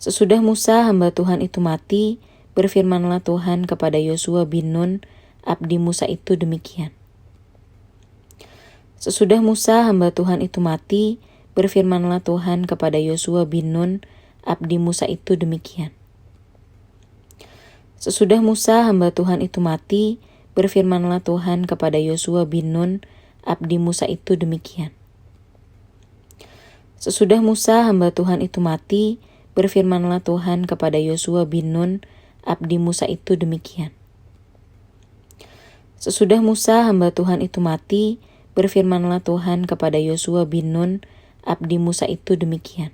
Sesudah Musa hamba Tuhan itu mati, berfirmanlah Tuhan kepada Yosua bin Nun, abdi Musa itu demikian. Sesudah Musa hamba Tuhan itu mati, berfirmanlah Tuhan kepada Yosua bin Nun, abdi Musa itu demikian. Sesudah Musa hamba Tuhan itu mati, berfirmanlah Tuhan kepada Yosua bin Nun, abdi Musa itu demikian. Sesudah Musa hamba Tuhan itu mati, berfirmanlah Tuhan kepada Yosua bin Nun, abdi Musa itu demikian. Sesudah Musa hamba Tuhan itu mati, berfirmanlah Tuhan kepada Yosua bin Nun, abdi Musa itu demikian.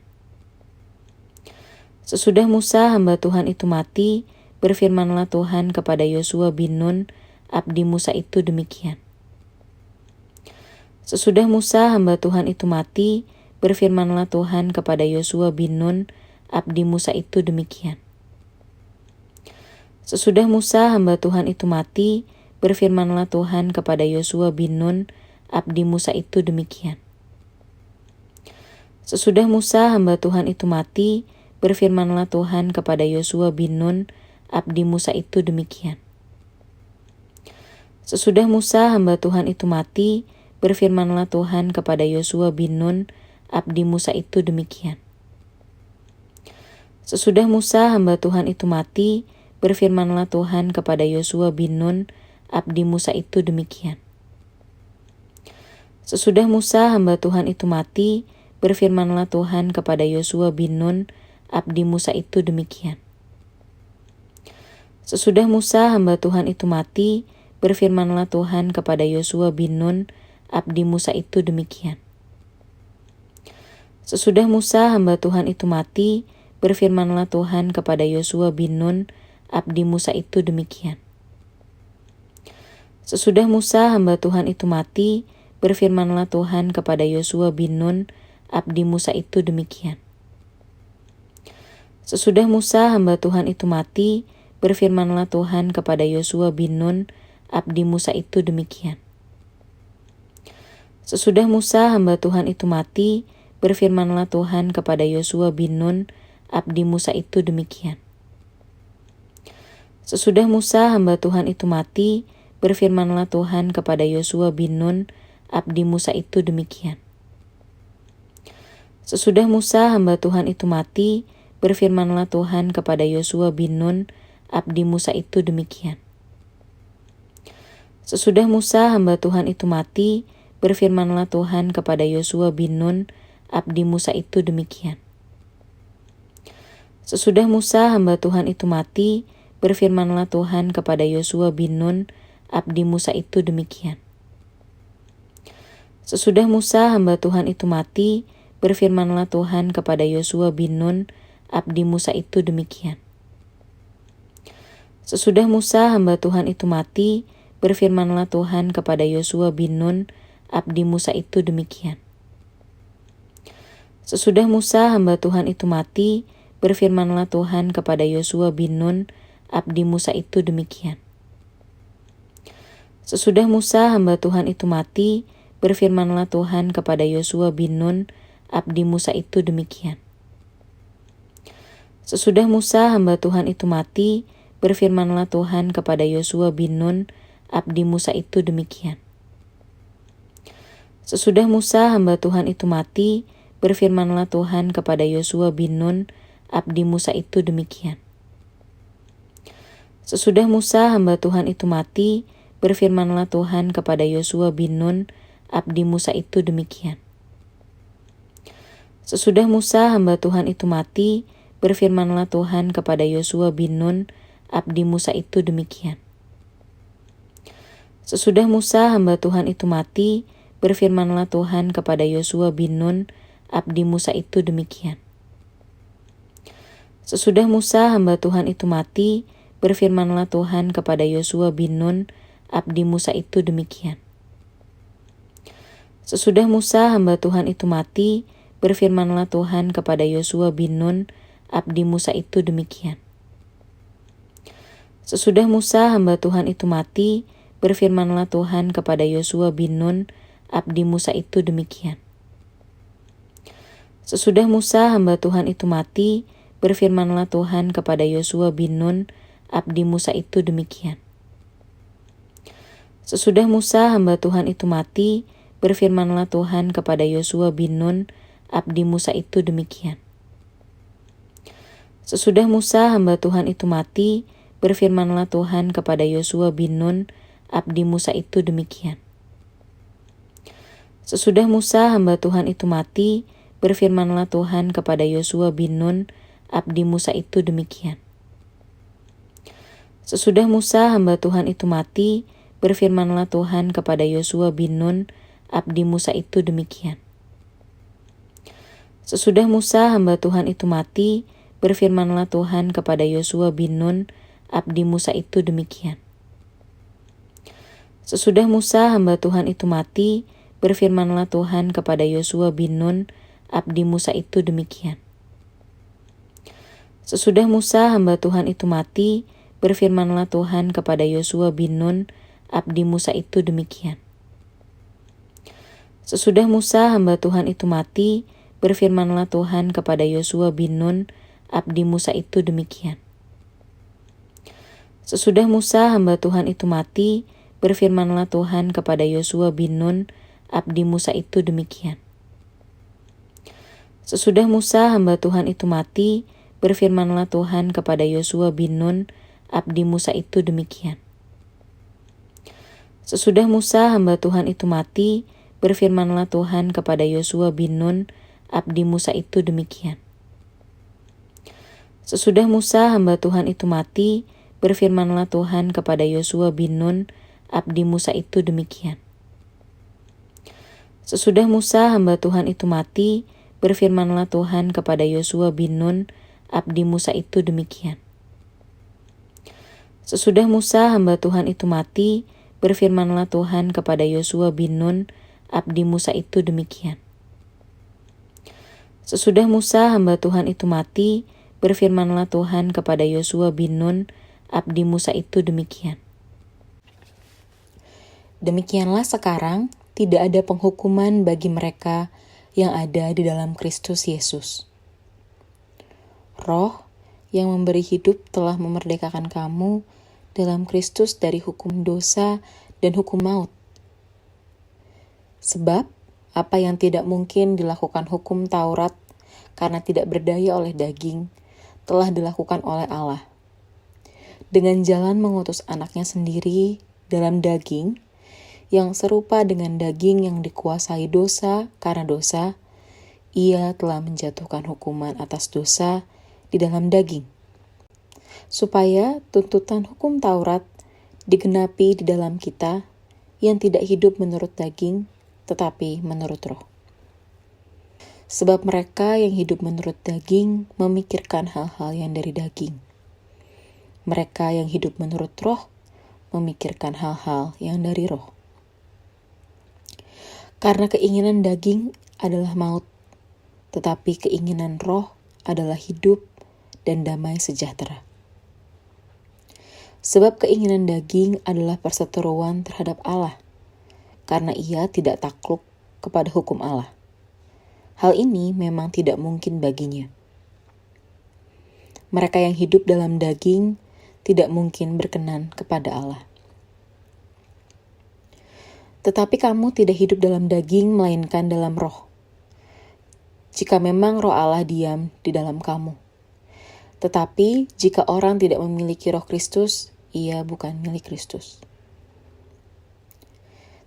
Sesudah Musa hamba Tuhan itu mati, berfirmanlah Tuhan kepada Yosua bin Nun, abdi Musa itu demikian. Sesudah Musa hamba Tuhan itu mati, berfirmanlah Tuhan kepada Yosua bin Nun, abdi Musa itu demikian. Sesudah Musa hamba Tuhan itu mati, berfirmanlah Tuhan kepada Yosua bin Nun, abdi Musa itu demikian. Sesudah Musa hamba Tuhan itu mati, berfirmanlah Tuhan kepada Yosua bin Nun, abdi Musa itu demikian. Sesudah Musa hamba Tuhan itu mati, berfirmanlah Tuhan kepada Yosua bin Nun, abdi Musa itu demikian. Sesudah Musa hamba Tuhan itu mati, berfirmanlah Tuhan kepada Yosua bin Nun, abdi Musa itu demikian. Sesudah Musa hamba Tuhan itu mati, berfirmanlah Tuhan kepada Yosua bin Nun, abdi Musa itu demikian. Sesudah Musa hamba Tuhan itu mati, berfirmanlah Tuhan kepada Yosua bin Nun, abdi Musa itu demikian. Sesudah Musa hamba Tuhan itu mati, berfirmanlah Tuhan kepada Yosua bin Nun, abdi Musa itu demikian. Sesudah Musa hamba Tuhan itu mati, berfirmanlah Tuhan kepada Yosua bin Nun, abdi Musa itu demikian. Sesudah Musa hamba Tuhan itu mati, berfirmanlah Tuhan kepada Yosua bin Nun, abdi Musa itu demikian. Sesudah Musa hamba Tuhan itu mati, berfirmanlah Tuhan kepada Yosua bin Nun, abdi Musa itu demikian. Sesudah Musa hamba Tuhan itu mati, berfirmanlah Tuhan kepada Yosua bin Nun, abdi Musa itu demikian. Sesudah Musa hamba Tuhan itu mati, berfirmanlah Tuhan kepada Yosua bin Nun, abdi Musa itu demikian. Sesudah Musa hamba Tuhan itu mati, berfirmanlah Tuhan kepada Yosua bin Nun, abdi Musa itu demikian. Sesudah Musa hamba Tuhan itu mati, berfirmanlah Tuhan kepada Yosua bin Nun, abdi Musa itu demikian. Sesudah Musa hamba Tuhan itu mati, berfirmanlah Tuhan kepada Yosua bin Nun, abdi Musa itu demikian. Sesudah Musa hamba Tuhan itu mati, berfirmanlah Tuhan kepada Yosua bin Nun, abdi Musa itu demikian. Sesudah Musa hamba Tuhan itu mati, berfirmanlah Tuhan kepada Yosua bin Nun, abdi Musa itu demikian. Sesudah Musa hamba Tuhan itu mati, berfirmanlah Tuhan kepada Yosua bin Nun, abdi Musa itu demikian. Sesudah Musa hamba Tuhan itu mati, berfirmanlah Tuhan kepada Yosua bin Nun, abdi Musa itu demikian. Sesudah Musa hamba Tuhan itu mati, berfirmanlah Tuhan kepada Yosua bin Nun, abdi Musa itu demikian. Sesudah Musa hamba Tuhan itu mati, berfirmanlah Tuhan kepada Yosua bin Nun, abdi Musa itu demikian. Sesudah Musa hamba Tuhan itu mati, berfirmanlah Tuhan kepada Yosua bin Nun, abdi Musa itu demikian. Sesudah Musa hamba Tuhan itu mati, berfirmanlah Tuhan kepada Yosua bin Nun, abdi Musa itu demikian. Sesudah Musa hamba Tuhan itu mati, berfirmanlah Tuhan kepada Yosua bin Nun, abdi Musa itu demikian. Sesudah Musa hamba Tuhan itu mati, berfirmanlah Tuhan kepada Yosua bin Nun, abdi Musa itu demikian. Sesudah Musa hamba Tuhan itu mati, berfirmanlah Tuhan kepada Yosua bin Nun, abdi Musa itu demikian. Sesudah Musa hamba Tuhan itu mati, berfirmanlah Tuhan kepada Yosua bin Nun, abdi Musa itu demikian. Sesudah Musa hamba Tuhan itu mati, berfirmanlah Tuhan kepada Yosua bin Nun, abdi Musa itu demikian. Sesudah Musa hamba Tuhan itu mati, berfirmanlah Tuhan kepada Yosua bin Nun, abdi Musa itu demikian. Sesudah Musa hamba Tuhan itu mati, berfirmanlah Tuhan kepada Yosua bin Nun, abdi Musa itu demikian. Sesudah Musa hamba Tuhan itu mati, berfirmanlah Tuhan kepada Yosua bin Nun, abdi Musa itu demikian. Sesudah Musa hamba Tuhan itu mati, berfirmanlah Tuhan kepada Yosua bin Nun, abdi Musa itu demikian. Sesudah Musa hamba Tuhan itu mati, berfirmanlah Tuhan kepada Yosua bin Nun, abdi Musa itu demikian. Sesudah Musa hamba Tuhan itu mati, berfirmanlah Tuhan kepada Yosua bin Nun, abdi Musa itu demikian. Sesudah Musa hamba Tuhan itu mati, berfirmanlah Tuhan kepada Yosua bin Nun, abdi Musa itu demikian. Sesudah Musa hamba Tuhan itu mati, berfirmanlah Tuhan kepada Yosua bin Nun, abdi Musa itu demikian. Sesudah Musa hamba Tuhan itu mati, berfirmanlah Tuhan kepada Yosua bin Nun, abdi Musa itu demikian. Sesudah Musa hamba Tuhan itu mati, berfirmanlah Tuhan kepada Yosua bin Nun, abdi Musa itu demikian. Sesudah Musa hamba Tuhan itu mati, berfirmanlah Tuhan kepada Yosua bin Nun, abdi Musa itu demikian. Sesudah Musa hamba Tuhan itu mati, berfirmanlah Tuhan kepada Yosua bin Nun, abdi Musa itu demikian. Sesudah Musa hamba Tuhan itu mati, berfirmanlah Tuhan kepada Yosua bin Nun, abdi Musa itu demikian. Sesudah Musa hamba Tuhan itu mati, berfirmanlah Tuhan kepada Yosua bin Nun, abdi Musa itu demikian. Demikianlah sekarang tidak ada penghukuman bagi mereka yang ada di dalam Kristus Yesus. Roh yang memberi hidup telah memerdekakan kamu dalam Kristus dari hukum dosa dan hukum maut. Sebab apa yang tidak mungkin dilakukan hukum Taurat karena tidak berdaya oleh daging, telah dilakukan oleh Allah. Dengan jalan mengutus anaknya sendiri dalam daging, yang serupa dengan daging yang dikuasai dosa karena dosa, ia telah menjatuhkan hukuman atas dosa di dalam daging, supaya tuntutan hukum Taurat digenapi di dalam kita yang tidak hidup menurut daging, tetapi menurut roh. Sebab mereka yang hidup menurut daging memikirkan hal-hal yang dari daging. Mereka yang hidup menurut roh memikirkan hal-hal yang dari roh. Karena keinginan daging adalah maut, tetapi keinginan roh adalah hidup dan damai sejahtera. Sebab keinginan daging adalah perseteruan terhadap Allah, karena ia tidak takluk kepada hukum Allah. Hal ini memang tidak mungkin baginya. Mereka yang hidup dalam daging tidak mungkin berkenan kepada Allah. Tetapi kamu tidak hidup dalam daging, melainkan dalam roh. Jika memang roh Allah diam di dalam kamu. Tetapi jika orang tidak memiliki roh Kristus, ia bukan milik Kristus.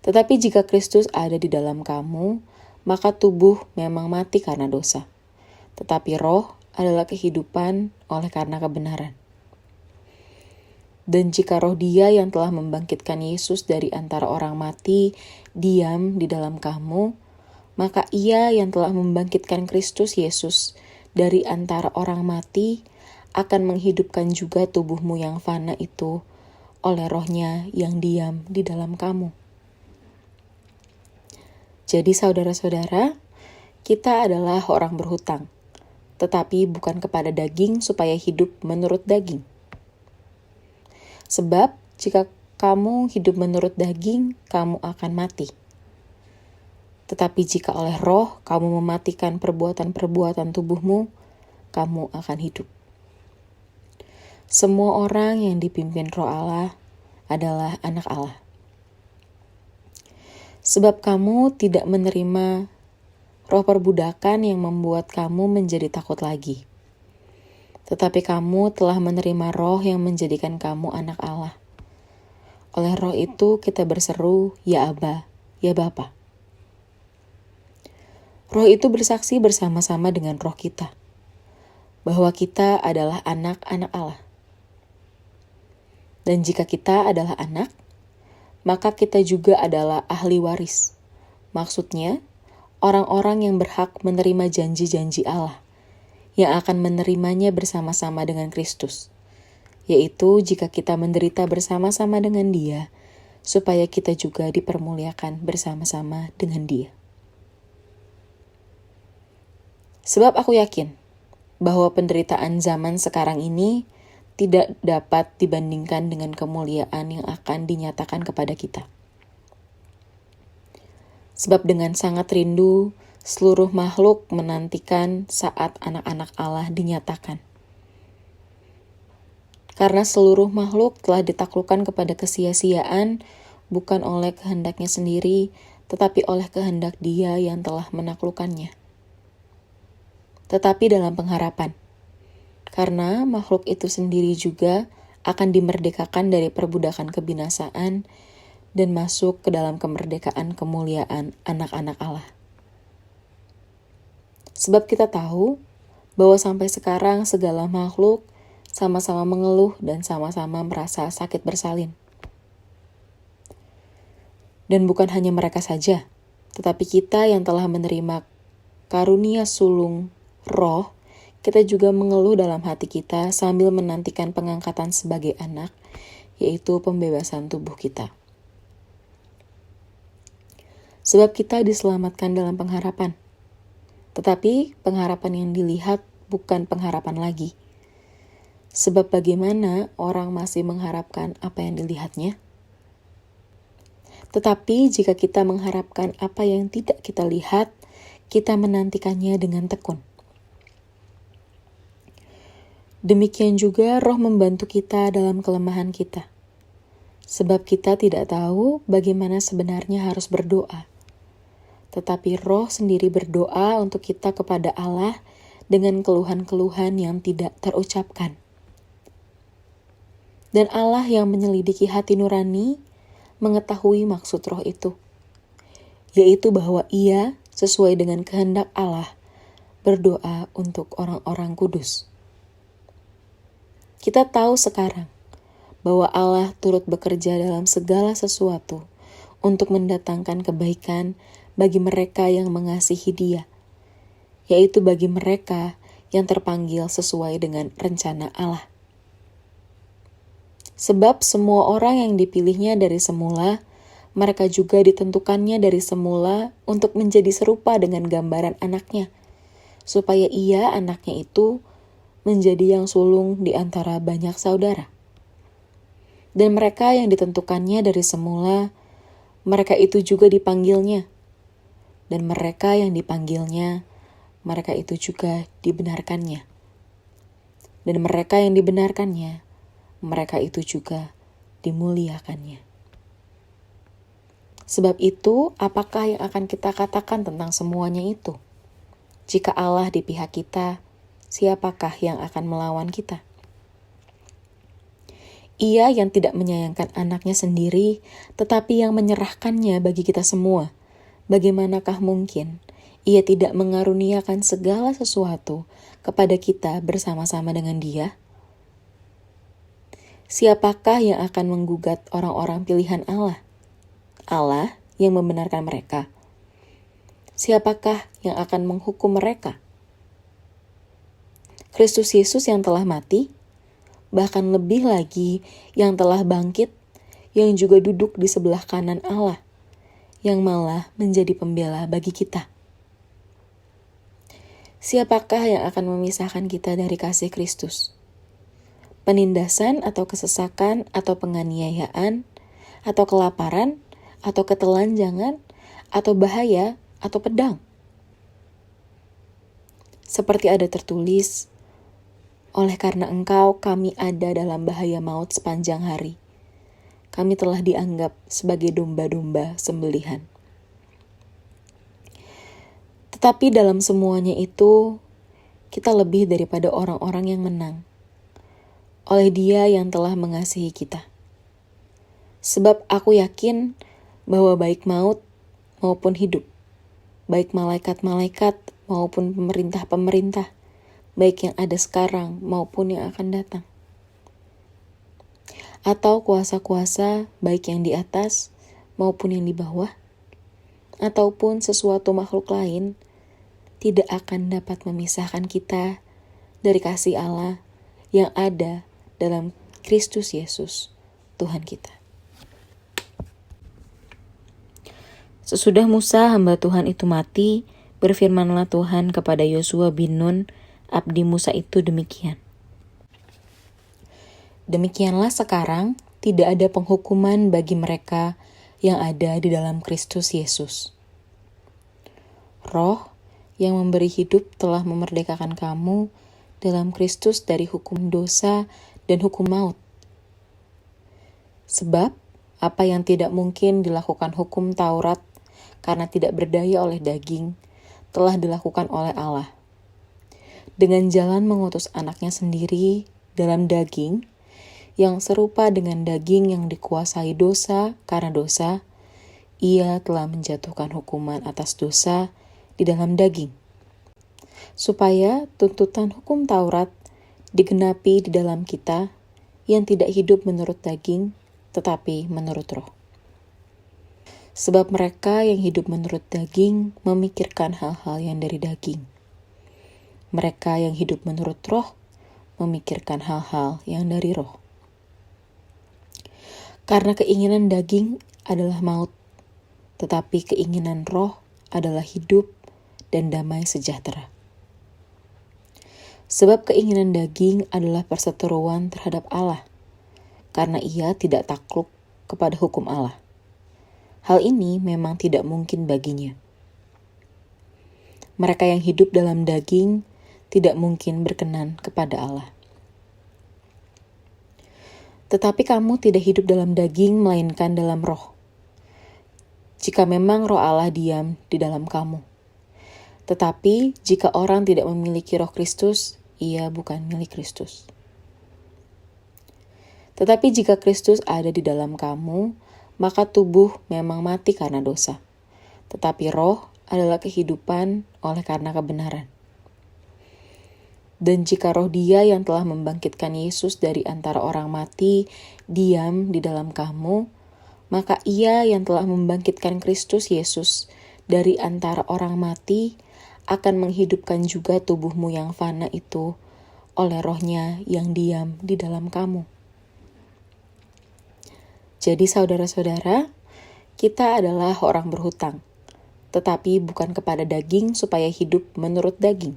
Tetapi jika Kristus ada di dalam kamu, maka tubuh memang mati karena dosa. Tetapi roh adalah kehidupan oleh karena kebenaran. Dan jika roh Dia yang telah membangkitkan Yesus dari antara orang mati diam di dalam kamu, maka Ia yang telah membangkitkan Kristus Yesus dari antara orang mati akan menghidupkan juga tubuhmu yang fana itu oleh rohnya yang diam di dalam kamu. Jadi saudara-saudara, kita adalah orang berhutang, tetapi bukan kepada daging supaya hidup menurut daging. Sebab jika kamu hidup menurut daging, kamu akan mati. Tetapi jika oleh roh kamu mematikan perbuatan-perbuatan tubuhmu, kamu akan hidup. Semua orang yang dipimpin Roh Allah adalah anak Allah. Sebab kamu tidak menerima roh perbudakan yang membuat kamu menjadi takut lagi. Tetapi kamu telah menerima roh yang menjadikan kamu anak Allah. Oleh roh itu kita berseru, ya Aba, ya Bapa. Roh itu bersaksi bersama-sama dengan roh kita, bahwa kita adalah anak-anak Allah. Dan jika kita adalah anak, maka kita juga adalah ahli waris. Maksudnya, orang-orang yang berhak menerima janji-janji Allah, yang akan menerimanya bersama-sama dengan Kristus, yaitu jika kita menderita bersama-sama dengan Dia, supaya kita juga dipermuliakan bersama-sama dengan Dia. Sebab aku yakin bahwa penderitaan zaman sekarang ini tidak dapat dibandingkan dengan kemuliaan yang akan dinyatakan kepada kita. Sebab dengan sangat rindu, seluruh makhluk menantikan saat anak-anak Allah dinyatakan. Karena seluruh makhluk telah ditaklukkan kepada kesia-siaan, bukan oleh kehendaknya sendiri, tetapi oleh kehendak Dia yang telah menaklukkannya. Tetapi dalam pengharapan, karena makhluk itu sendiri juga akan dimerdekakan dari perbudakan kebinasaan dan masuk ke dalam kemerdekaan kemuliaan anak-anak Allah. Sebab kita tahu bahwa sampai sekarang segala makhluk sama-sama mengeluh dan sama-sama merasa sakit bersalin. Dan bukan hanya mereka saja, tetapi kita yang telah menerima karunia sulung roh, kita juga mengeluh dalam hati kita sambil menantikan pengangkatan sebagai anak, yaitu pembebasan tubuh kita. Sebab kita diselamatkan dalam pengharapan. Tetapi pengharapan yang dilihat bukan pengharapan lagi. Sebab bagaimana orang masih mengharapkan apa yang dilihatnya? Tetapi jika kita mengharapkan apa yang tidak kita lihat, kita menantikannya dengan tekun. Demikian juga roh membantu kita dalam kelemahan kita. Sebab kita tidak tahu bagaimana sebenarnya harus berdoa. Tetapi roh sendiri berdoa untuk kita kepada Allah dengan keluhan-keluhan yang tidak terucapkan. Dan Allah yang menyelidiki hati nurani mengetahui maksud roh itu, yaitu bahwa Ia sesuai dengan kehendak Allah berdoa untuk orang-orang kudus. Kita tahu sekarang bahwa Allah turut bekerja dalam segala sesuatu untuk mendatangkan kebaikan bagi mereka yang mengasihi Dia, yaitu bagi mereka yang terpanggil sesuai dengan rencana Allah. Sebab semua orang yang dipilihnya dari semula, mereka juga ditentukannya dari semula untuk menjadi serupa dengan gambaran anaknya, supaya Ia, anaknya itu, menjadi yang sulung di antara banyak saudara. Dan mereka yang ditentukannya dari semula, mereka itu juga dipanggilnya. Dan mereka yang dipanggilnya, mereka itu juga dibenarkannya. Dan mereka yang dibenarkannya, mereka itu juga dimuliakannya. Sebab itu, apakah yang akan kita katakan tentang semuanya itu? Jika Allah di pihak kita, siapakah yang akan melawan kita? Ia yang tidak menyayangkan anaknya sendiri, tetapi yang menyerahkannya bagi kita semua. Bagaimanakah mungkin Ia tidak mengaruniakan segala sesuatu kepada kita bersama-sama dengan Dia? Siapakah yang akan menggugat orang-orang pilihan Allah? Allah yang membenarkan mereka. Siapakah yang akan menghukum mereka? Kristus Yesus yang telah mati, bahkan lebih lagi yang telah bangkit, yang juga duduk di sebelah kanan Allah, yang malah menjadi pembela bagi kita. Siapakah yang akan memisahkan kita dari kasih Kristus? Penindasan atau kesesakan atau penganiayaan, atau kelaparan, atau ketelanjangan, atau bahaya, atau pedang? Seperti ada tertulis, Oleh karena Engkau, kami ada dalam bahaya maut sepanjang hari. Kami telah dianggap sebagai domba-domba sembelihan. Tetapi dalam semuanya itu, kita lebih daripada orang-orang yang menang. Oleh Dia yang telah mengasihi kita. Sebab aku yakin bahwa baik maut maupun hidup, baik malaikat-malaikat maupun pemerintah-pemerintah, baik yang ada sekarang maupun yang akan datang, atau kuasa-kuasa baik yang di atas maupun yang di bawah, ataupun sesuatu makhluk lain, tidak akan dapat memisahkan kita dari kasih Allah yang ada dalam Kristus Yesus, Tuhan kita. Sesudah Musa hamba Tuhan itu mati, berfirmanlah Tuhan kepada Yosua bin Nun, abdi Musa itu demikian. Demikianlah sekarang tidak ada penghukuman bagi mereka yang ada di dalam Kristus Yesus. Roh yang memberi hidup telah memerdekakan kamu dalam Kristus dari hukum dosa dan hukum maut. Sebab apa yang tidak mungkin dilakukan hukum Taurat karena tidak berdaya oleh daging, telah dilakukan oleh Allah. Dengan jalan mengutus anaknya sendiri dalam daging, yang serupa dengan daging yang dikuasai dosa karena dosa, ia telah menjatuhkan hukuman atas dosa di dalam daging. Supaya tuntutan hukum Taurat digenapi di dalam kita yang tidak hidup menurut daging, tetapi menurut roh. Sebab mereka yang hidup menurut daging memikirkan hal-hal yang dari daging. Mereka yang hidup menurut roh memikirkan hal-hal yang dari roh. Karena keinginan daging adalah maut, tetapi keinginan roh adalah hidup dan damai sejahtera. Sebab keinginan daging adalah perseteruan terhadap Allah, karena ia tidak takluk kepada hukum Allah. Hal ini memang tidak mungkin baginya. Mereka yang hidup dalam daging tidak mungkin berkenan kepada Allah. Tetapi kamu tidak hidup dalam daging, melainkan dalam roh. Jika memang roh Allah diam di dalam kamu. Tetapi jika orang tidak memiliki roh Kristus, ia bukan milik Kristus. Tetapi jika Kristus ada di dalam kamu, maka tubuh memang mati karena dosa. Tetapi roh adalah kehidupan oleh karena kebenaran. Dan jika roh Dia yang telah membangkitkan Yesus dari antara orang mati diam di dalam kamu, maka Ia yang telah membangkitkan Kristus Yesus dari antara orang mati akan menghidupkan juga tubuhmu yang fana itu oleh rohnya yang diam di dalam kamu. Jadi saudara-saudara, kita adalah orang berhutang, tetapi bukan kepada daging supaya hidup menurut daging.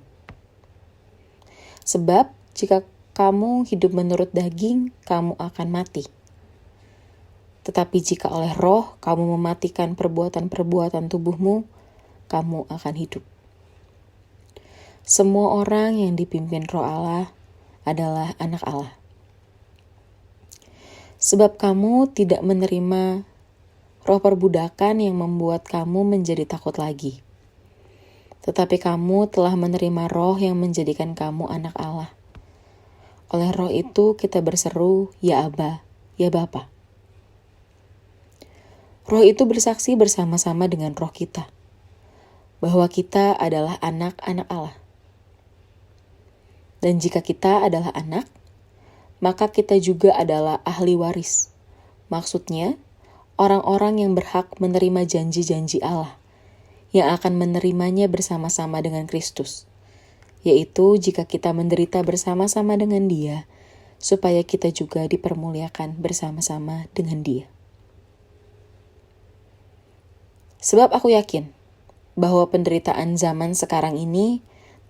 Sebab jika kamu hidup menurut daging, kamu akan mati. Tetapi jika oleh roh kamu mematikan perbuatan-perbuatan tubuhmu, kamu akan hidup. Semua orang yang dipimpin roh Allah adalah anak Allah. Sebab kamu tidak menerima roh perbudakan yang membuat kamu menjadi takut lagi. Tetapi kamu telah menerima roh yang menjadikan kamu anak Allah. Oleh roh itu kita berseru, ya Aba, ya Bapa. Roh itu bersaksi bersama-sama dengan roh kita, bahwa kita adalah anak-anak Allah. Dan jika kita adalah anak, maka kita juga adalah ahli waris. Maksudnya, orang-orang yang berhak menerima janji-janji Allah, yang akan menerimanya bersama-sama dengan Kristus, yaitu jika kita menderita bersama-sama dengan Dia, supaya kita juga dipermuliakan bersama-sama dengan Dia. Sebab aku yakin bahwa penderitaan zaman sekarang ini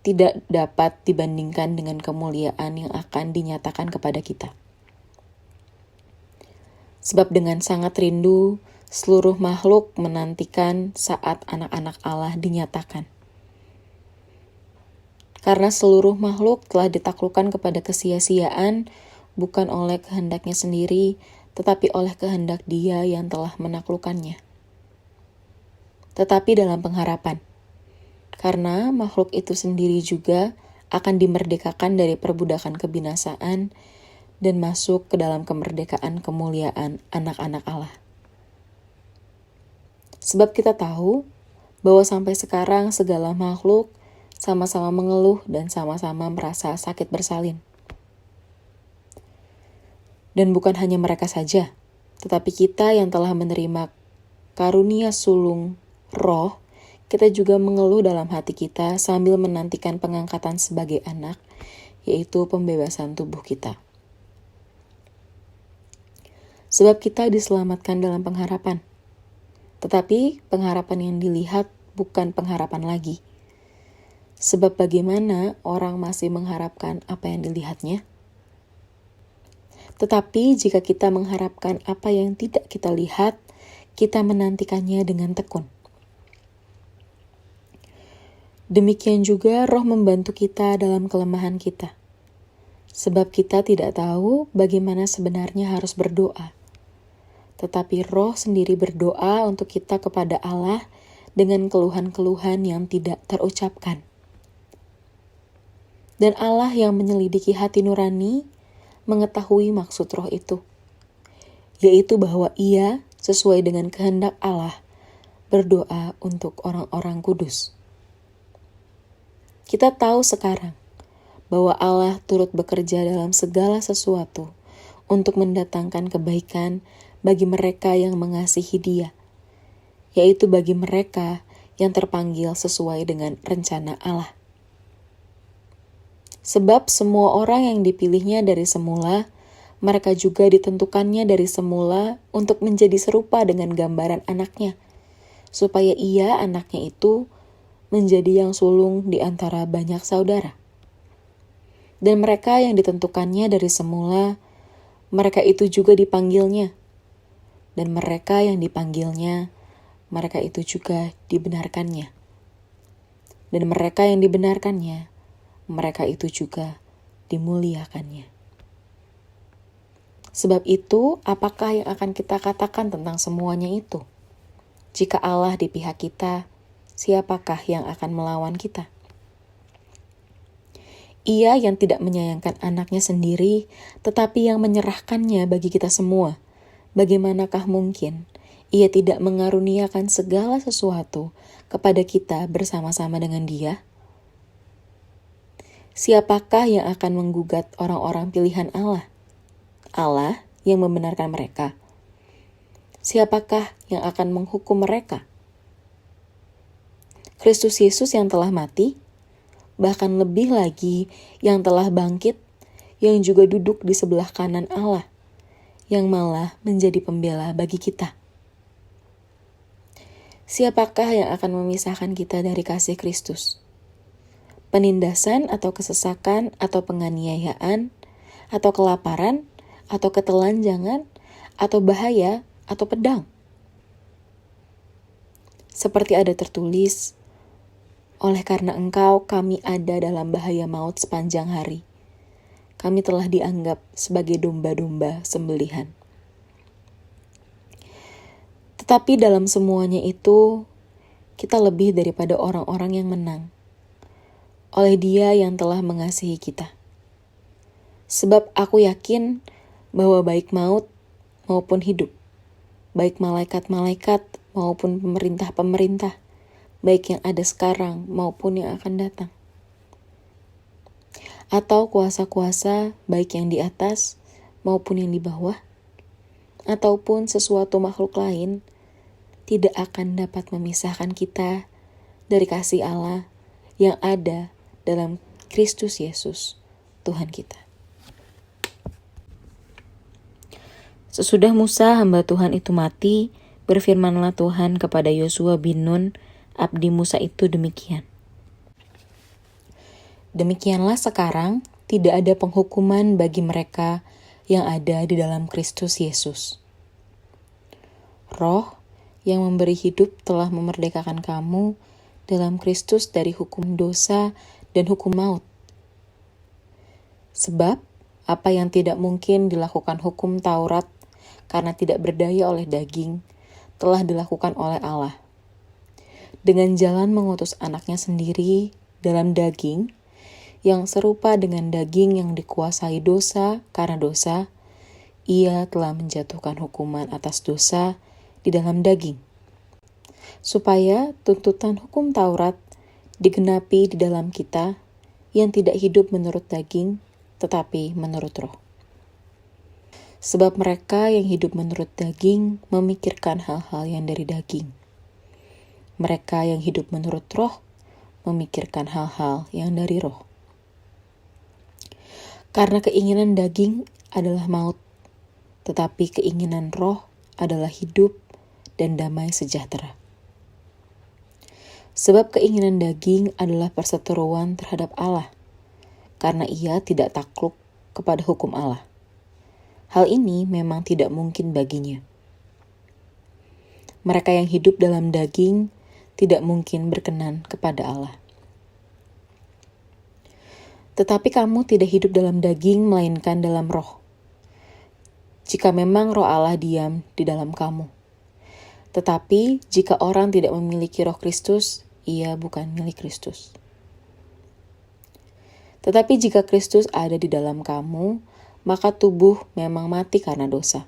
tidak dapat dibandingkan dengan kemuliaan yang akan dinyatakan kepada kita. Sebab dengan sangat rindu, seluruh makhluk menantikan saat anak-anak Allah dinyatakan. Karena seluruh makhluk telah ditaklukkan kepada kesia-siaan, bukan oleh kehendaknya sendiri, tetapi oleh kehendak Dia yang telah menaklukkannya. Tetapi dalam pengharapan, karena makhluk itu sendiri juga akan dimerdekakan dari perbudakan kebinasaan dan masuk ke dalam kemerdekaan kemuliaan anak-anak Allah. Sebab kita tahu bahwa sampai sekarang segala makhluk sama-sama mengeluh dan sama-sama merasa sakit bersalin. Dan bukan hanya mereka saja, tetapi kita yang telah menerima karunia sulung roh, kita juga mengeluh dalam hati kita sambil menantikan pengangkatan sebagai anak, yaitu pembebasan tubuh kita. Sebab kita diselamatkan dalam pengharapan. Tetapi pengharapan yang dilihat bukan pengharapan lagi. Sebab bagaimana orang masih mengharapkan apa yang dilihatnya? Tetapi jika kita mengharapkan apa yang tidak kita lihat, kita menantikannya dengan tekun. Demikian juga Roh membantu kita dalam kelemahan kita. Sebab kita tidak tahu bagaimana sebenarnya harus berdoa. Tetapi Roh sendiri berdoa untuk kita kepada Allah dengan keluhan-keluhan yang tidak terucapkan. Dan Allah yang menyelidiki hati nurani mengetahui maksud Roh itu, yaitu bahwa Ia sesuai dengan kehendak Allah berdoa untuk orang-orang kudus. Kita tahu sekarang bahwa Allah turut bekerja dalam segala sesuatu untuk mendatangkan kebaikan bagi mereka yang mengasihi Dia, yaitu bagi mereka yang terpanggil sesuai dengan rencana Allah. Sebab semua orang yang dipilihnya dari semula, mereka juga ditentukannya dari semula untuk menjadi serupa dengan gambaran anaknya, supaya Ia, anaknya itu, menjadi yang sulung di antara banyak saudara. Dan mereka yang ditentukannya dari semula, mereka itu juga dipanggilnya. Dan mereka yang dipanggilnya, mereka itu juga dibenarkannya. Dan mereka yang dibenarkannya, mereka itu juga dimuliakannya. Sebab itu, apakah yang akan kita katakan tentang semuanya itu? Jika Allah di pihak kita, siapakah yang akan melawan kita? Ia yang tidak menyayangkan anaknya sendiri, tetapi yang menyerahkannya bagi kita semua. Bagaimanakah mungkin Ia tidak mengaruniakan segala sesuatu kepada kita bersama-sama dengan Dia? Siapakah yang akan menggugat orang-orang pilihan Allah? Allah yang membenarkan mereka. Siapakah yang akan menghukum mereka? Kristus Yesus yang telah mati, bahkan lebih lagi yang telah bangkit, yang juga duduk di sebelah kanan Allah, yang malah menjadi pembela bagi kita. Siapakah yang akan memisahkan kita dari kasih Kristus? Penindasan atau kesesakan atau penganiayaan atau kelaparan atau ketelanjangan atau bahaya atau pedang? Seperti ada tertulis, oleh karena Engkau kami ada dalam bahaya maut sepanjang hari. Kami telah dianggap sebagai domba-domba sembelihan. Tetapi dalam semuanya itu, kita lebih daripada orang-orang yang menang, oleh Dia yang telah mengasihi kita. Sebab aku yakin bahwa baik maut maupun hidup, baik malaikat-malaikat maupun pemerintah-pemerintah, baik yang ada sekarang maupun yang akan datang, atau kuasa-kuasa baik yang di atas maupun yang di bawah, ataupun sesuatu makhluk lain, tidak akan dapat memisahkan kita dari kasih Allah yang ada dalam Kristus Yesus, Tuhan kita. Sesudah Musa hamba Tuhan itu mati, berfirmanlah Tuhan kepada Yosua bin Nun, abdi Musa itu demikian. Demikianlah sekarang tidak ada penghukuman bagi mereka yang ada di dalam Kristus Yesus. Roh yang memberi hidup telah memerdekakan kamu dalam Kristus dari hukum dosa dan hukum maut. Sebab apa yang tidak mungkin dilakukan hukum Taurat karena tidak berdaya oleh daging, telah dilakukan oleh Allah. Dengan jalan mengutus anaknya sendiri dalam daging, yang serupa dengan daging yang dikuasai dosa karena dosa, ia telah menjatuhkan hukuman atas dosa di dalam daging, supaya tuntutan hukum Taurat digenapi di dalam kita yang tidak hidup menurut daging, tetapi menurut roh. Sebab mereka yang hidup menurut daging memikirkan hal-hal yang dari daging. Mereka yang hidup menurut roh memikirkan hal-hal yang dari roh. Karena keinginan daging adalah maut, tetapi keinginan roh adalah hidup dan damai sejahtera. Sebab keinginan daging adalah perseteruan terhadap Allah, karena ia tidak takluk kepada hukum Allah. Hal ini memang tidak mungkin baginya. Mereka yang hidup dalam daging tidak mungkin berkenan kepada Allah. Tetapi kamu tidak hidup dalam daging, melainkan dalam roh. Jika memang roh Allah diam di dalam kamu. Tetapi jika orang tidak memiliki roh Kristus, ia bukan milik Kristus. Tetapi jika Kristus ada di dalam kamu, maka tubuh memang mati karena dosa.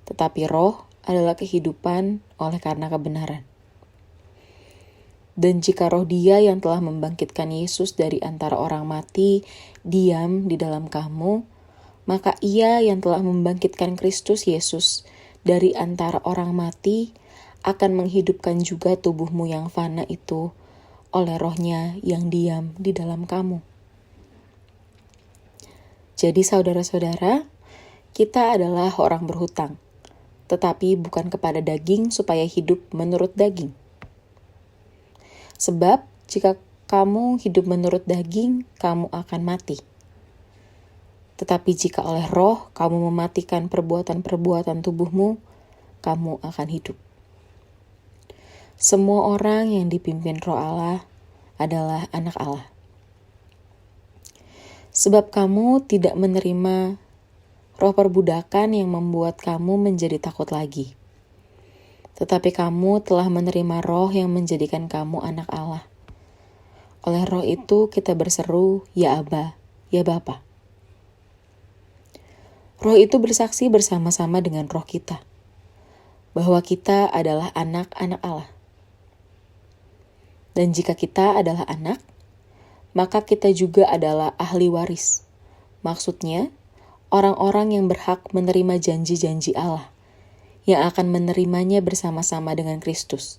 Tetapi roh adalah kehidupan oleh karena kebenaran. Dan jika roh Dia yang telah membangkitkan Yesus dari antara orang mati diam di dalam kamu, maka Ia yang telah membangkitkan Kristus Yesus dari antara orang mati akan menghidupkan juga tubuhmu yang fana itu oleh roh-Nya yang diam di dalam kamu. Jadi saudara-saudara, kita adalah orang berhutang, tetapi bukan kepada daging supaya hidup menurut daging. Sebab jika kamu hidup menurut daging, kamu akan mati. Tetapi jika oleh roh kamu mematikan perbuatan-perbuatan tubuhmu, kamu akan hidup. Semua orang yang dipimpin roh Allah adalah anak Allah. Sebab kamu tidak menerima roh perbudakan yang membuat kamu menjadi takut lagi. Tetapi kamu telah menerima roh yang menjadikan kamu anak Allah. Oleh roh itu kita berseru, ya Aba, ya Bapa. Roh itu bersaksi bersama-sama dengan roh kita, bahwa kita adalah anak-anak Allah. Dan jika kita adalah anak, maka kita juga adalah ahli waris. Maksudnya, orang-orang yang berhak menerima janji-janji Allah, yang akan menerimanya bersama-sama dengan Kristus,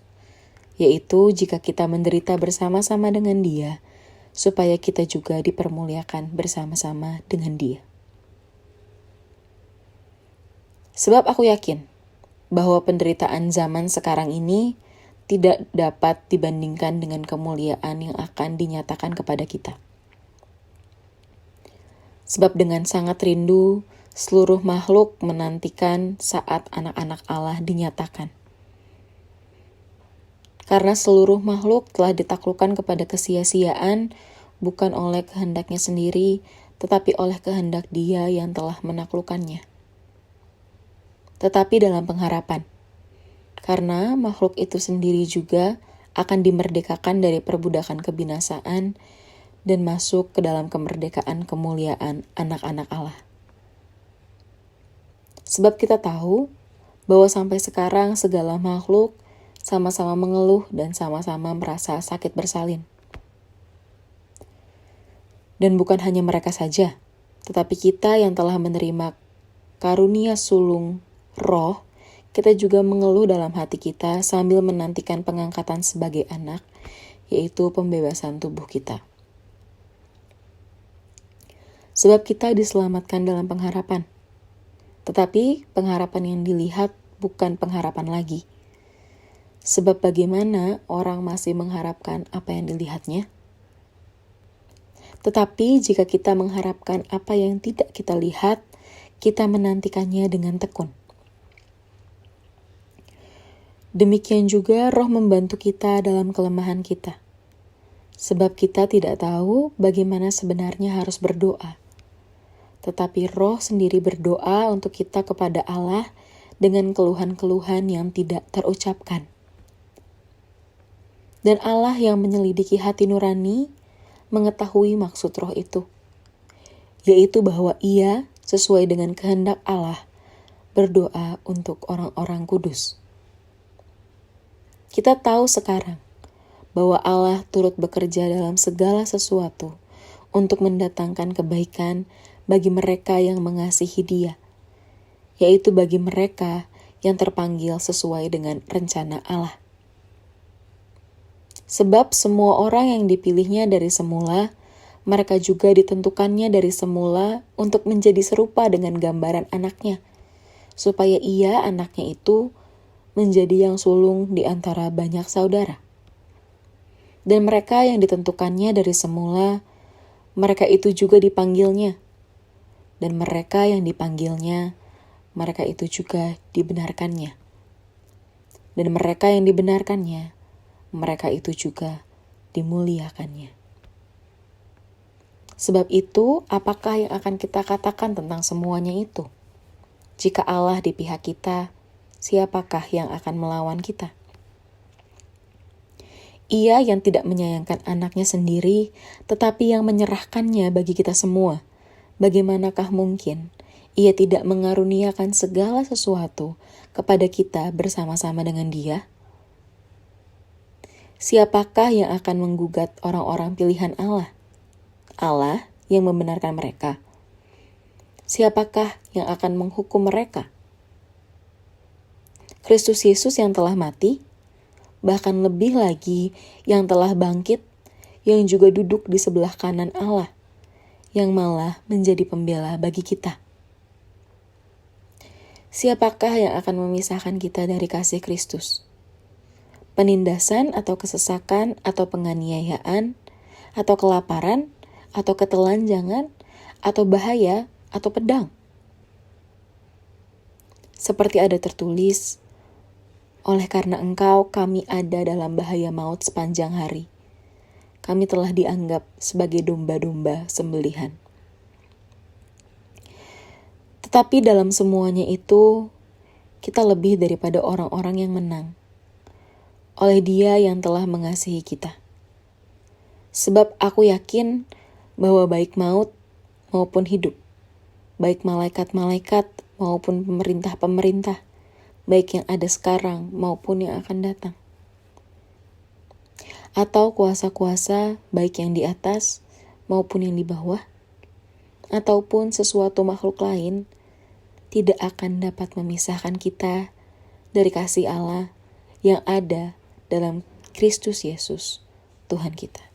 yaitu jika kita menderita bersama-sama dengan Dia, supaya kita juga dipermuliakan bersama-sama dengan Dia. Sebab aku yakin bahwa penderitaan zaman sekarang ini tidak dapat dibandingkan dengan kemuliaan yang akan dinyatakan kepada kita. Sebab dengan sangat rindu, seluruh makhluk menantikan saat anak-anak Allah dinyatakan. Karena seluruh makhluk telah ditaklukkan kepada kesia-siaan, bukan oleh kehendaknya sendiri, tetapi oleh kehendak Dia yang telah menaklukkannya. Tetapi dalam pengharapan, karena makhluk itu sendiri juga akan dimerdekakan dari perbudakan kebinasaan dan masuk ke dalam kemerdekaan kemuliaan anak-anak Allah. Sebab kita tahu bahwa sampai sekarang segala makhluk sama-sama mengeluh dan sama-sama merasa sakit bersalin. Dan bukan hanya mereka saja, tetapi kita yang telah menerima karunia sulung roh, kita juga mengeluh dalam hati kita sambil menantikan pengangkatan sebagai anak, yaitu pembebasan tubuh kita. Sebab kita diselamatkan dalam pengharapan. Tetapi pengharapan yang dilihat bukan pengharapan lagi. Sebab bagaimana orang masih mengharapkan apa yang dilihatnya? Tetapi jika kita mengharapkan apa yang tidak kita lihat, kita menantikannya dengan tekun. Demikian juga roh membantu kita dalam kelemahan kita. Sebab kita tidak tahu bagaimana sebenarnya harus berdoa. Tetapi Roh sendiri berdoa untuk kita kepada Allah dengan keluhan-keluhan yang tidak terucapkan. Dan Allah yang menyelidiki hati nurani mengetahui maksud Roh itu, yaitu bahwa Ia sesuai dengan kehendak Allah berdoa untuk orang-orang kudus. Kita tahu sekarang bahwa Allah turut bekerja dalam segala sesuatu untuk mendatangkan kebaikan bagi mereka yang mengasihi Dia, yaitu bagi mereka yang terpanggil sesuai dengan rencana Allah. Sebab semua orang yang dipilihnya dari semula, mereka juga ditentukannya dari semula untuk menjadi serupa dengan gambaran anaknya, supaya ia, anaknya itu, menjadi yang sulung di antara banyak saudara. Dan mereka yang ditentukannya dari semula, mereka itu juga dipanggilnya. Dan mereka yang dipanggilnya, mereka itu juga dibenarkannya. Dan mereka yang dibenarkannya, mereka itu juga dimuliakannya. Sebab itu, apakah yang akan kita katakan tentang semuanya itu? Jika Allah di pihak kita, siapakah yang akan melawan kita? Ia yang tidak menyayangkan anaknya sendiri, tetapi yang menyerahkannya bagi kita semua. Bagaimanakah mungkin Ia tidak mengaruniakan segala sesuatu kepada kita bersama-sama dengan Dia? Siapakah yang akan menggugat orang-orang pilihan Allah? Allah yang membenarkan mereka. Siapakah yang akan menghukum mereka? Kristus Yesus yang telah mati, bahkan lebih lagi yang telah bangkit, yang juga duduk di sebelah kanan Allah, yang malah menjadi pembela bagi kita. Siapakah yang akan memisahkan kita dari kasih Kristus? Penindasan atau kesesakan atau penganiayaan atau kelaparan atau ketelanjangan atau bahaya atau pedang. Seperti ada tertulis, oleh karena Engkau kami ada dalam bahaya maut sepanjang hari. Kami telah dianggap sebagai domba-domba sembelihan. Tetapi dalam semuanya itu, kita lebih daripada orang-orang yang menang. Oleh Dia yang telah mengasihi kita. Sebab aku yakin bahwa baik maut maupun hidup, baik malaikat-malaikat maupun pemerintah-pemerintah, baik yang ada sekarang maupun yang akan datang, atau kuasa-kuasa baik yang di atas maupun yang di bawah, ataupun sesuatu makhluk lain, tidak akan dapat memisahkan kita dari kasih Allah yang ada dalam Kristus Yesus, Tuhan kita.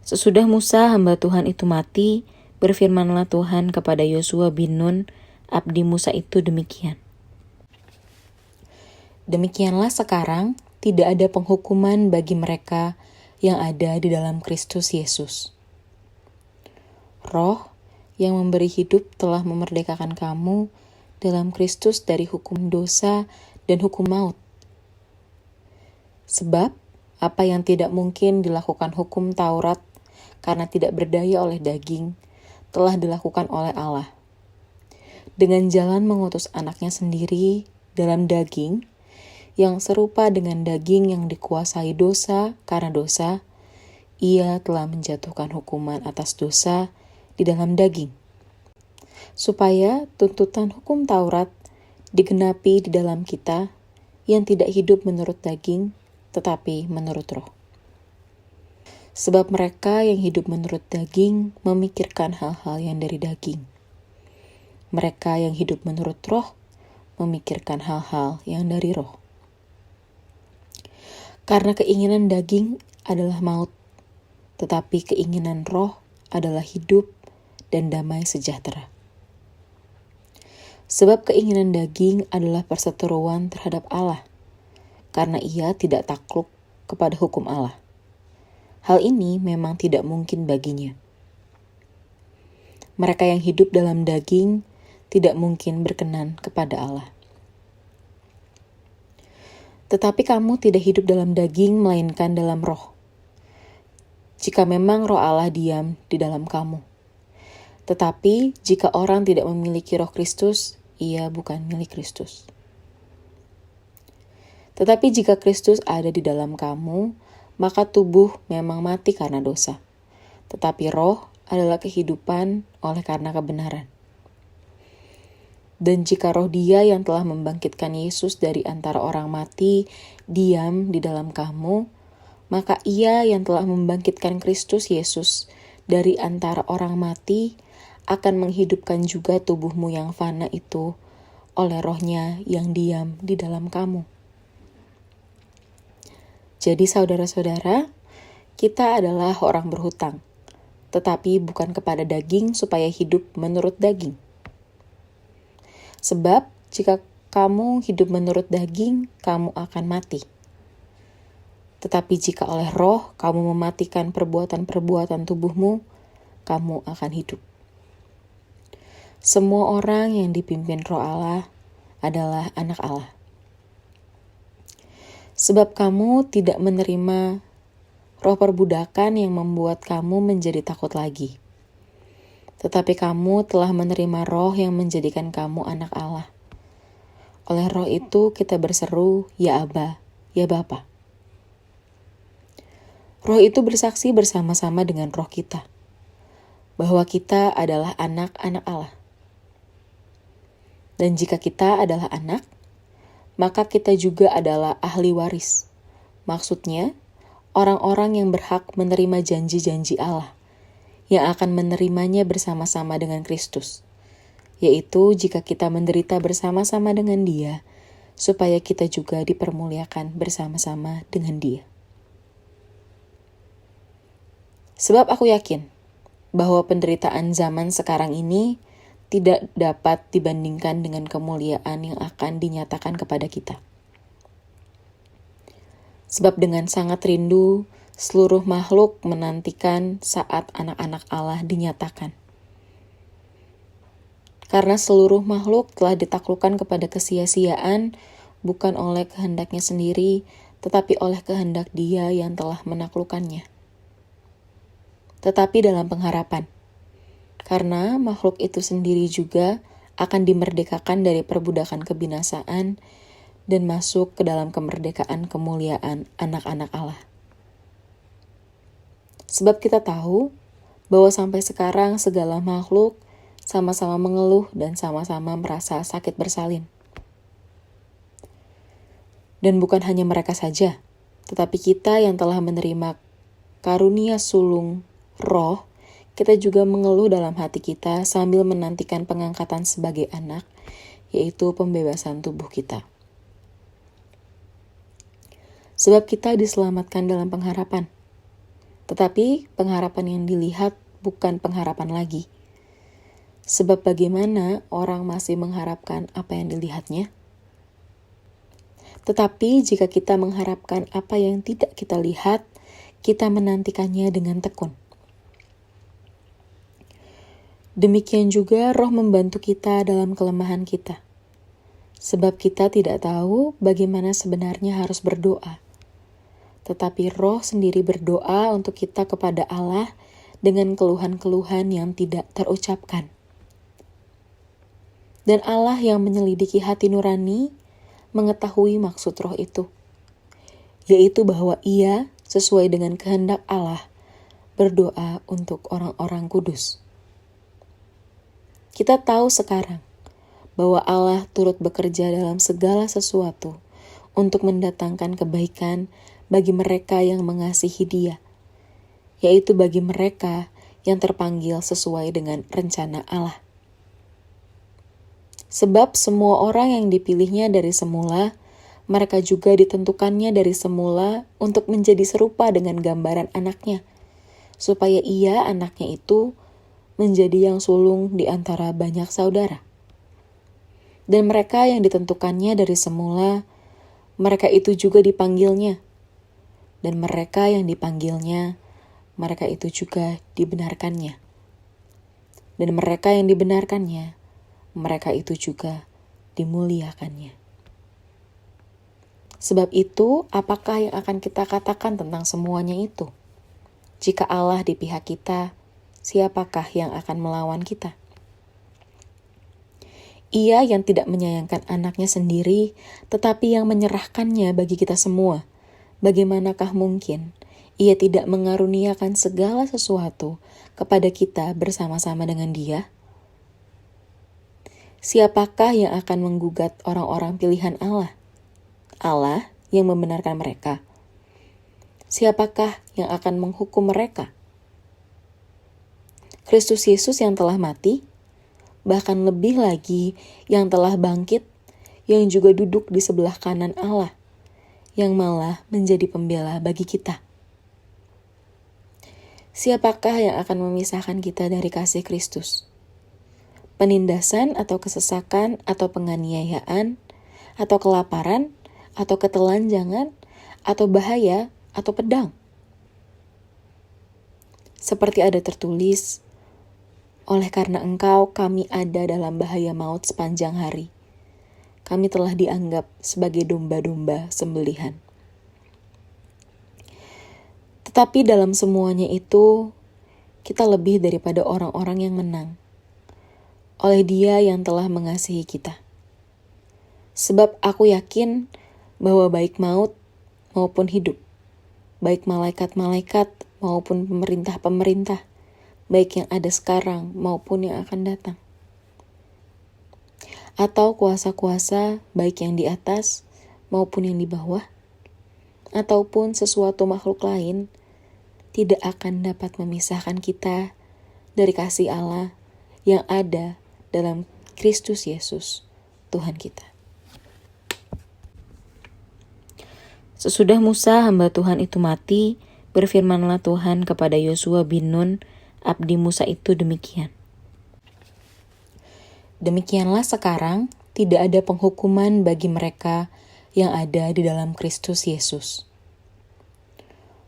Sesudah Musa hamba Tuhan itu mati, berfirmanlah Tuhan kepada Yosua bin Nun, abdi Musa itu demikian. Demikianlah sekarang tidak ada penghukuman bagi mereka yang ada di dalam Kristus Yesus. Roh yang memberi hidup telah memerdekakan kamu dalam Kristus dari hukum dosa dan hukum maut. Sebab apa yang tidak mungkin dilakukan hukum Taurat karena tidak berdaya oleh daging, telah dilakukan oleh Allah. Dengan jalan mengutus anaknya sendiri dalam daging, yang serupa dengan daging yang dikuasai dosa karena dosa, Ia telah menjatuhkan hukuman atas dosa di dalam daging, supaya tuntutan hukum Taurat digenapi di dalam kita yang tidak hidup menurut daging, tetapi menurut Roh. Sebab mereka yang hidup menurut daging memikirkan hal-hal yang dari daging. Mereka yang hidup menurut Roh memikirkan hal-hal yang dari Roh. Karena keinginan daging adalah maut, tetapi keinginan Roh adalah hidup dan damai sejahtera. Sebab keinginan daging adalah perseteruan terhadap Allah, karena ia tidak takluk kepada hukum Allah. Hal ini memang tidak mungkin baginya. Mereka yang hidup dalam daging tidak mungkin berkenan kepada Allah. Tetapi kamu tidak hidup dalam daging, melainkan dalam roh. Jika memang roh Allah diam di dalam kamu. Tetapi jika orang tidak memiliki roh Kristus, ia bukan milik Kristus. Tetapi jika Kristus ada di dalam kamu, maka tubuh memang mati karena dosa. Tetapi roh adalah kehidupan oleh karena kebenaran. Dan jika roh Dia yang telah membangkitkan Yesus dari antara orang mati diam di dalam kamu, maka Ia yang telah membangkitkan Kristus Yesus dari antara orang mati akan menghidupkan juga tubuhmu yang fana itu oleh roh-Nya yang diam di dalam kamu. Jadi saudara-saudara, kita adalah orang berhutang, tetapi bukan kepada daging supaya hidup menurut daging. Sebab jika kamu hidup menurut daging, kamu akan mati. Tetapi jika oleh roh kamu mematikan perbuatan-perbuatan tubuhmu, kamu akan hidup. Semua orang yang dipimpin roh Allah adalah anak Allah. Sebab kamu tidak menerima roh perbudakan yang membuat kamu menjadi takut lagi. Tetapi kamu telah menerima roh yang menjadikan kamu anak Allah. Oleh roh itu kita berseru, ya Aba, ya Bapa. Roh itu bersaksi bersama-sama dengan roh kita, bahwa kita adalah anak-anak Allah. Dan jika kita adalah anak, maka kita juga adalah ahli waris. Maksudnya, orang-orang yang berhak menerima janji-janji Allah, yang akan menerimanya bersama-sama dengan Kristus, yaitu jika kita menderita bersama-sama dengan Dia, supaya kita juga dipermuliakan bersama-sama dengan Dia. Sebab aku yakin bahwa penderitaan zaman sekarang ini tidak dapat dibandingkan dengan kemuliaan yang akan dinyatakan kepada kita. Sebab dengan sangat rindu, seluruh makhluk menantikan saat anak-anak Allah dinyatakan. Karena seluruh makhluk telah ditaklukkan kepada kesia-siaan, bukan oleh kehendaknya sendiri, tetapi oleh kehendak Dia yang telah menaklukkannya. Tetapi dalam pengharapan, karena makhluk itu sendiri juga akan dimerdekakan dari perbudakan kebinasaan dan masuk ke dalam kemerdekaan kemuliaan anak-anak Allah. Sebab kita tahu bahwa sampai sekarang segala makhluk sama-sama mengeluh dan sama-sama merasa sakit bersalin. Dan bukan hanya mereka saja, tetapi kita yang telah menerima karunia sulung roh, kita juga mengeluh dalam hati kita sambil menantikan pengangkatan sebagai anak, yaitu pembebasan tubuh kita. Sebab kita diselamatkan dalam pengharapan. Tetapi pengharapan yang dilihat bukan pengharapan lagi. Sebab bagaimana orang masih mengharapkan apa yang dilihatnya? Tetapi jika kita mengharapkan apa yang tidak kita lihat, kita menantikannya dengan tekun. Demikian juga roh membantu kita dalam kelemahan kita. Sebab kita tidak tahu bagaimana sebenarnya harus berdoa. Tetapi roh sendiri berdoa untuk kita kepada Allah dengan keluhan-keluhan yang tidak terucapkan. Dan Allah yang menyelidiki hati nurani mengetahui maksud roh itu, yaitu bahwa Ia sesuai dengan kehendak Allah berdoa untuk orang-orang kudus. Kita tahu sekarang bahwa Allah turut bekerja dalam segala sesuatu untuk mendatangkan kebaikan bagi mereka yang mengasihi Dia, yaitu bagi mereka yang terpanggil sesuai dengan rencana Allah. Sebab semua orang yang dipilihnya dari semula, mereka juga ditentukannya dari semula untuk menjadi serupa dengan gambaran anaknya, supaya Ia, anaknya itu, menjadi yang sulung di antara banyak saudara. Dan mereka yang ditentukannya dari semula, mereka itu juga dipanggilnya. Dan mereka yang dipanggilnya, mereka itu juga dibenarkannya. Dan mereka yang dibenarkannya, mereka itu juga dimuliakannya. Sebab itu, apakah yang akan kita katakan tentang semuanya itu? Jika Allah di pihak kita, siapakah yang akan melawan kita? Ia yang tidak menyayangkan anaknya sendiri, tetapi yang menyerahkannya bagi kita semua. Bagaimanakah mungkin ia tidak mengaruniakan segala sesuatu kepada kita bersama-sama dengan Dia? Siapakah yang akan menggugat orang-orang pilihan Allah? Allah yang membenarkan mereka. Siapakah yang akan menghukum mereka? Kristus Yesus yang telah mati, bahkan lebih lagi yang telah bangkit, yang juga duduk di sebelah kanan Allah, yang malah menjadi pembela bagi kita. Siapakah yang akan memisahkan kita dari kasih Kristus? Penindasan atau kesesakan atau penganiayaan atau kelaparan atau ketelanjangan atau bahaya atau pedang? Seperti ada tertulis, oleh karena Engkau kami ada dalam bahaya maut sepanjang hari. Kami telah dianggap sebagai domba-domba sembelihan. Tetapi dalam semuanya itu, kita lebih daripada orang-orang yang menang, oleh Dia yang telah mengasihi kita. Sebab aku yakin bahwa baik maut maupun hidup, baik malaikat-malaikat maupun pemerintah-pemerintah, baik yang ada sekarang maupun yang akan datang, atau kuasa-kuasa baik yang di atas maupun yang di bawah, ataupun sesuatu makhluk lain, tidak akan dapat memisahkan kita dari kasih Allah yang ada dalam Kristus Yesus, Tuhan kita. Sesudah Musa hamba Tuhan itu mati, berfirmanlah Tuhan kepada Yosua bin Nun, abdi Musa itu demikian. Demikianlah sekarang tidak ada penghukuman bagi mereka yang ada di dalam Kristus Yesus.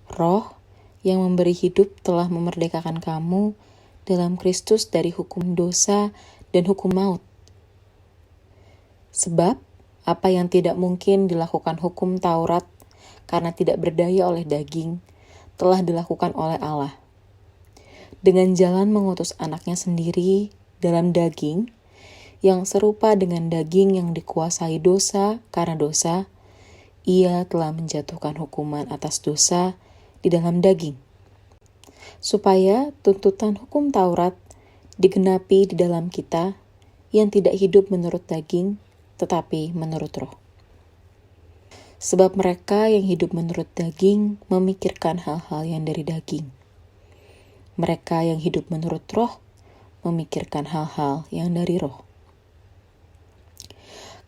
Roh yang memberi hidup telah memerdekakan kamu dalam Kristus dari hukum dosa dan hukum maut. Sebab apa yang tidak mungkin dilakukan hukum Taurat karena tidak berdaya oleh daging, telah dilakukan oleh Allah. Dengan jalan mengutus anaknya sendiri dalam daging, yang serupa dengan daging yang dikuasai dosa karena dosa, ia telah menjatuhkan hukuman atas dosa di dalam daging, supaya tuntutan hukum Taurat digenapi di dalam kita yang tidak hidup menurut daging, tetapi menurut roh. Sebab mereka yang hidup menurut daging memikirkan hal-hal yang dari daging. Mereka yang hidup menurut roh memikirkan hal-hal yang dari roh.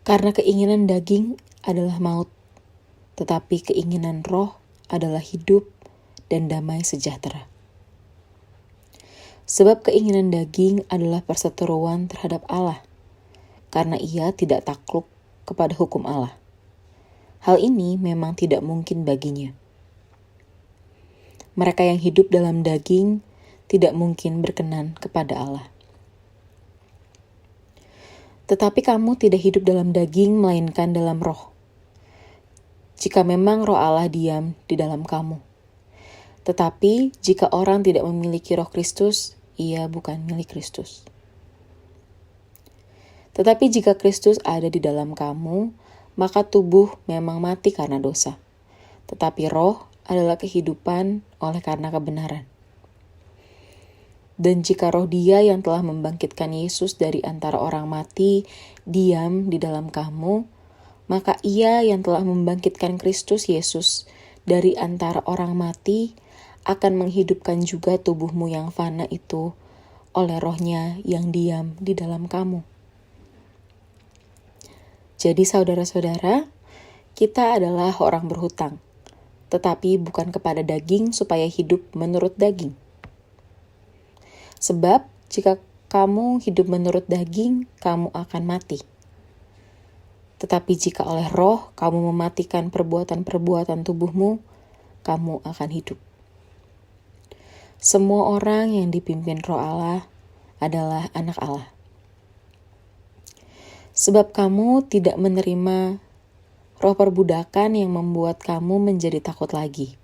Karena keinginan daging adalah maut, tetapi keinginan roh adalah hidup dan damai sejahtera. Sebab keinginan daging adalah perseteruan terhadap Allah, karena ia tidak takluk kepada hukum Allah. Hal ini memang tidak mungkin baginya. Mereka yang hidup dalam daging tidak mungkin berkenan kepada Allah. Tetapi kamu tidak hidup dalam daging, melainkan dalam roh. Jika memang roh Allah diam di dalam kamu. Tetapi jika orang tidak memiliki roh Kristus, ia bukan milik Kristus. Tetapi jika Kristus ada di dalam kamu, maka tubuh memang mati karena dosa. Tetapi roh adalah kehidupan oleh karena kebenaran. Dan jika roh Dia yang telah membangkitkan Yesus dari antara orang mati diam di dalam kamu, maka Ia yang telah membangkitkan Kristus Yesus dari antara orang mati akan menghidupkan juga tubuhmu yang fana itu oleh rohnya yang diam di dalam kamu. Jadi saudara-saudara, kita adalah orang berhutang, tetapi bukan kepada daging supaya hidup menurut daging. Sebab jika kamu hidup menurut daging, kamu akan mati. Tetapi jika oleh roh kamu mematikan perbuatan-perbuatan tubuhmu, kamu akan hidup. Semua orang yang dipimpin roh Allah adalah anak Allah. Sebab kamu tidak menerima roh perbudakan yang membuat kamu menjadi takut lagi.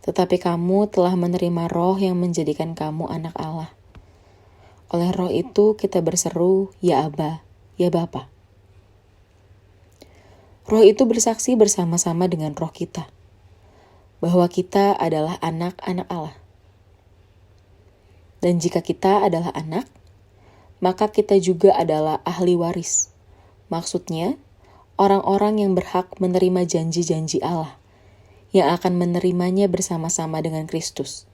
Tetapi kamu telah menerima roh yang menjadikan kamu anak Allah. Oleh roh itu kita berseru, ya Aba, ya Bapa. Roh itu bersaksi bersama-sama dengan roh kita, bahwa kita adalah anak-anak Allah. Dan jika kita adalah anak, maka kita juga adalah ahli waris. Maksudnya, orang-orang yang berhak menerima janji-janji Allah, yang akan menerimanya bersama-sama dengan Kristus,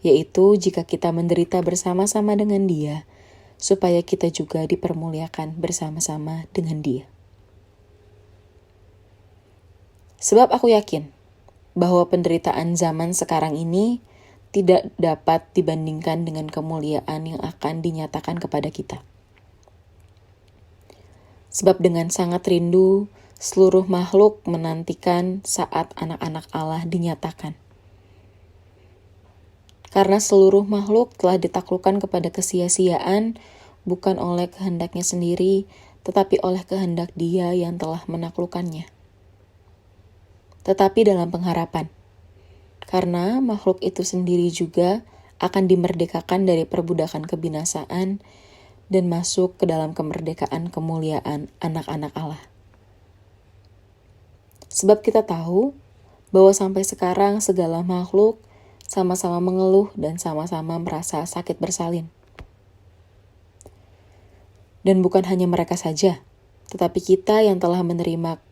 yaitu jika kita menderita bersama-sama dengan Dia, supaya kita juga dipermuliakan bersama-sama dengan Dia. Sebab aku yakin bahwa penderitaan zaman sekarang ini tidak dapat dibandingkan dengan kemuliaan yang akan dinyatakan kepada kita. Sebab dengan sangat rindu, seluruh makhluk menantikan saat anak-anak Allah dinyatakan. Karena seluruh makhluk telah ditaklukkan kepada kesia-siaan, bukan oleh kehendaknya sendiri, tetapi oleh kehendak Dia yang telah menaklukkannya. Tetapi dalam pengharapan, karena makhluk itu sendiri juga akan dimerdekakan dari perbudakan kebinasaan dan masuk ke dalam kemerdekaan kemuliaan anak-anak Allah. Sebab kita tahu bahwa sampai sekarang segala makhluk sama-sama mengeluh dan sama-sama merasa sakit bersalin. Dan bukan hanya mereka saja, tetapi kita yang telah menerima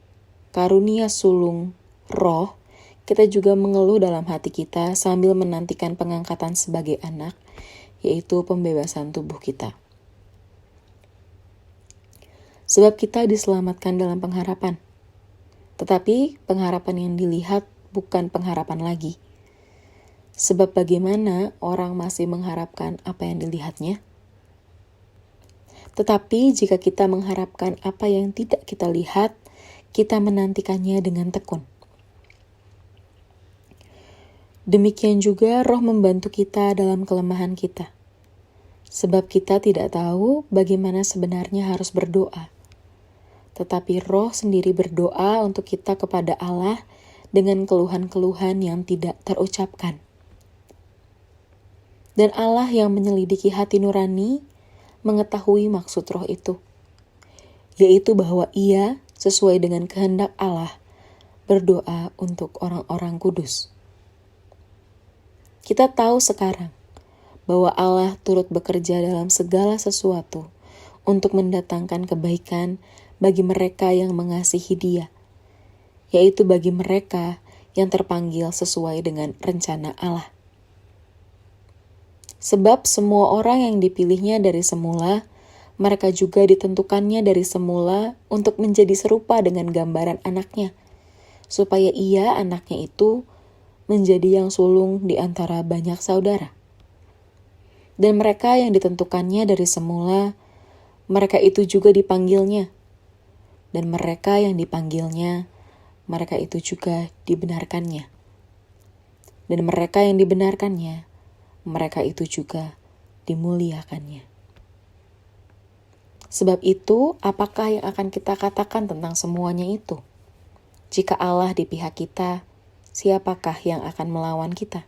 karunia sulung roh, kita juga mengeluh dalam hati kita sambil menantikan pengangkatan sebagai anak, yaitu pembebasan tubuh kita. Sebab kita diselamatkan dalam pengharapan. Tetapi pengharapan yang dilihat bukan pengharapan lagi. Sebab bagaimana orang masih mengharapkan apa yang dilihatnya? Tetapi jika kita mengharapkan apa yang tidak kita lihat, kita menantikannya dengan tekun. Demikian juga roh membantu kita dalam kelemahan kita. Sebab kita tidak tahu bagaimana sebenarnya harus berdoa. Tetapi roh sendiri berdoa untuk kita kepada Allah dengan keluhan-keluhan yang tidak terucapkan. Dan Allah yang menyelidiki hati nurani mengetahui maksud roh itu, yaitu bahwa Ia sesuai dengan kehendak Allah berdoa untuk orang-orang kudus. Kita tahu sekarang bahwa Allah turut bekerja dalam segala sesuatu untuk mendatangkan kebaikan bagi mereka yang mengasihi Dia, yaitu bagi mereka yang terpanggil sesuai dengan rencana Allah. Sebab semua orang yang dipilihnya dari semula, mereka juga ditentukannya dari semula untuk menjadi serupa dengan gambaran anaknya, supaya Ia, anaknya itu, menjadi yang sulung di antara banyak saudara. Dan mereka yang ditentukannya dari semula, mereka itu juga dipanggilnya. Dan mereka yang dipanggilnya, mereka itu juga dibenarkannya. Dan mereka yang dibenarkannya, mereka itu juga dimuliakannya. Sebab itu, apakah yang akan kita katakan tentang semuanya itu? Jika Allah di pihak kita, siapakah yang akan melawan kita?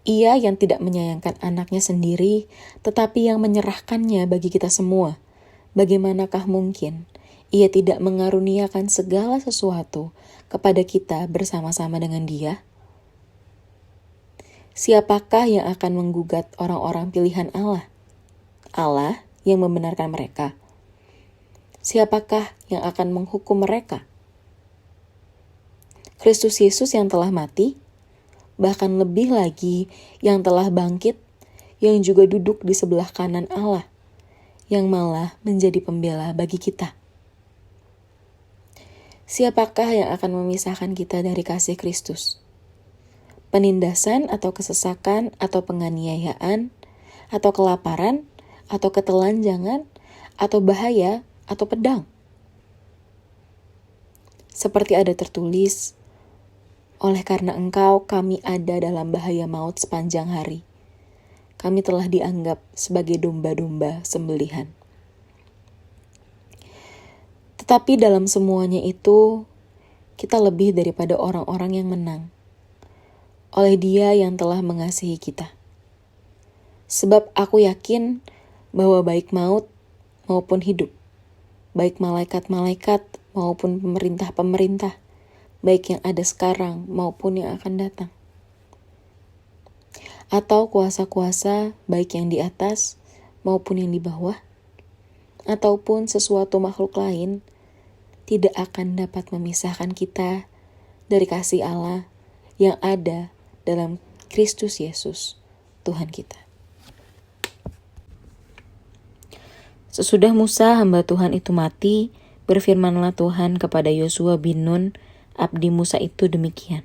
Ia yang tidak menyayangkan anaknya sendiri, tetapi yang menyerahkannya bagi kita semua. Bagaimanakah mungkin Ia tidak mengaruniakan segala sesuatu kepada kita bersama-sama dengan Dia? Siapakah yang akan menggugat orang-orang pilihan Allah? Allah yang membenarkan mereka. Siapakah yang akan menghukum mereka? Kristus Yesus yang telah mati, bahkan lebih lagi yang telah bangkit, yang juga duduk di sebelah kanan Allah, yang malah menjadi pembela bagi kita. Siapakah yang akan memisahkan kita dari kasih Kristus? Penindasan atau kesesakan atau penganiayaan, atau kelaparan, atau ketelanjangan, atau bahaya, atau pedang? Seperti ada tertulis, oleh karena Engkau kami ada dalam bahaya maut sepanjang hari. Kami telah dianggap sebagai domba-domba sembelihan. Tetapi dalam semuanya itu, kita lebih daripada orang-orang yang menang oleh Dia yang telah mengasihi kita. Sebab aku yakin bahwa baik maut maupun hidup, baik malaikat-malaikat maupun pemerintah-pemerintah, baik yang ada sekarang maupun yang akan datang, atau kuasa-kuasa baik yang di atas maupun yang di bawah, ataupun sesuatu makhluk lain, tidak akan dapat memisahkan kita dari kasih Allah yang ada dalam Kristus Yesus, Tuhan kita. Sesudah Musa hamba Tuhan itu mati, berfirmanlah Tuhan kepada Yosua bin Nun, abdi Musa itu demikian.